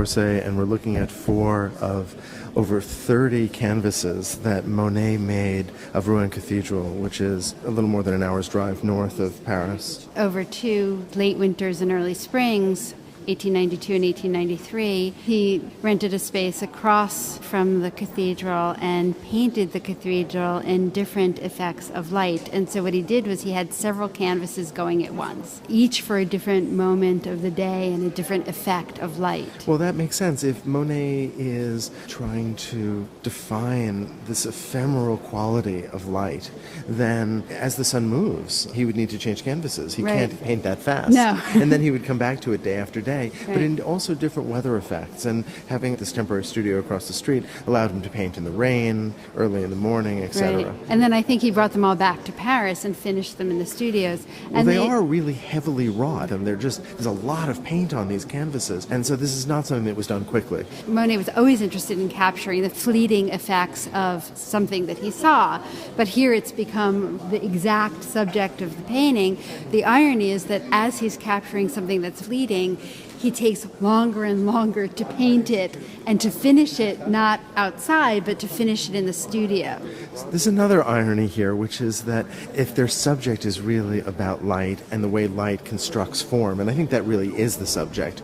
And we're looking at 4 of over 30 canvases that Monet made of Rouen Cathedral, which is a little more than an hour's drive north of Paris. Over 2 late winters and early springs, 1892 and 1893, he rented a space across from the cathedral and painted the cathedral in different effects of light. And so what he did was he had several canvases going at once, each for a different moment of the day and a different effect of light. Well, that makes sense. If Monet is trying to define this ephemeral quality of light, then as the sun moves, he would need to change canvases. He can't paint that fast. No. And then he would come back to it day after day. Right. But in also different weather effects. And having this temporary studio across the street allowed him to paint in the rain, early in the morning, etc. Right. And then I think he brought them all back to Paris and finished them in the studios. Well, they are really heavily wrought, and there's a lot of paint on these canvases. And so this is not something that was done quickly. Monet was always interested in capturing the fleeting effects of something that he saw. But here it's become the exact subject of the painting. The irony is that as he's capturing something that's fleeting, he takes longer and longer to paint it and to finish it not outside, but to finish it in the studio. There's another irony here, which is that if their subject is really about light and the way light constructs form, and I think that really is the subject,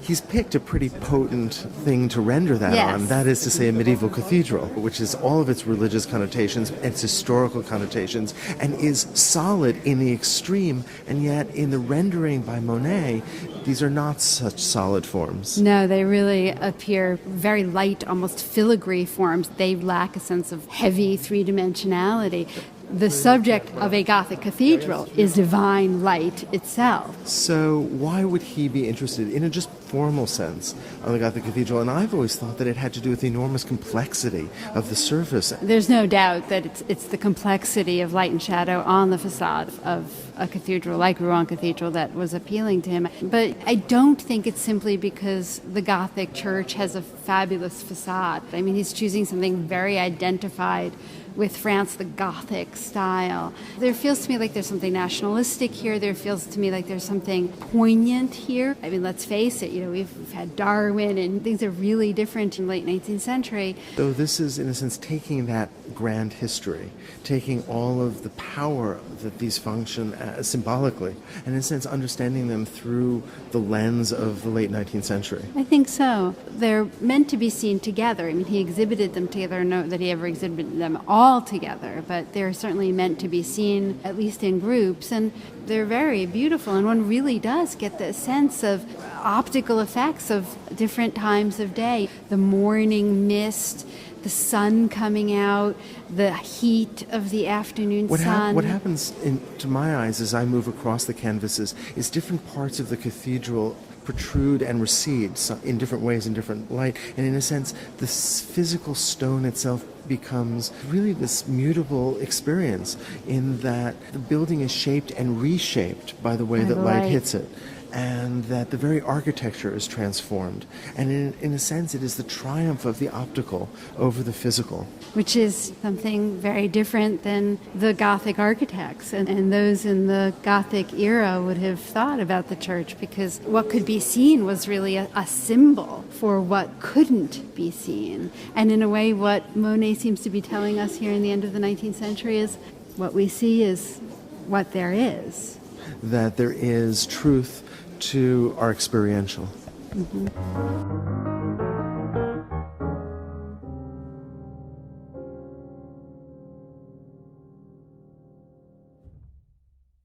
he's picked a pretty potent thing to render that on. That is to say, a medieval cathedral, which is all of its religious connotations, its historical connotations, and is solid in the extreme, and yet in the rendering by Monet, these are not such solid forms. No, they really appear very light, almost filigree forms. They lack a sense of heavy three-dimensionality. The subject of a Gothic cathedral is divine light itself. So why would he be interested, in a just formal sense, on the Gothic cathedral? And I've always thought that it had to do with the enormous complexity of the surface. There's no doubt that it's the complexity of light and shadow on the facade of a cathedral like Rouen Cathedral that was appealing to him. But I don't think it's simply because the Gothic church has a fabulous facade. I mean, he's choosing something very identified with France, the Gothic style. There feels to me like there's something nationalistic here. There feels to me like there's something poignant here. I mean, let's face it, we've had Darwin and things are really different in the late 19th century. So this is, in a sense, taking that grand history, taking all of the power that these function as symbolically, and in a sense understanding them through the lens of the late 19th century. I think so. They're meant to be seen together. I mean, he exhibited them together. I don't know that he ever exhibited them all together, but they're certainly meant to be seen at least in groups, and they're very beautiful, and one really does get the sense of optical effects of different times of day. The morning mist, the sun coming out, the heat of the afternoon sun. What happens to my eyes as I move across the canvases is different parts of the cathedral protrude and recede in different ways, in different light. And in a sense, the physical stone itself becomes really this mutable experience in that the building is shaped and reshaped by the way that light hits it, and that the very architecture is transformed. And in a sense, it is the triumph of the optical over the physical. Which is something very different than the Gothic architects. And those in the Gothic era would have thought about the church, because what could be seen was really a symbol for what couldn't be seen. And in a way, what Monet seems to be telling us here in the end of the 19th century is what we see is what there is. That there is truth to our experiential. Mm-hmm.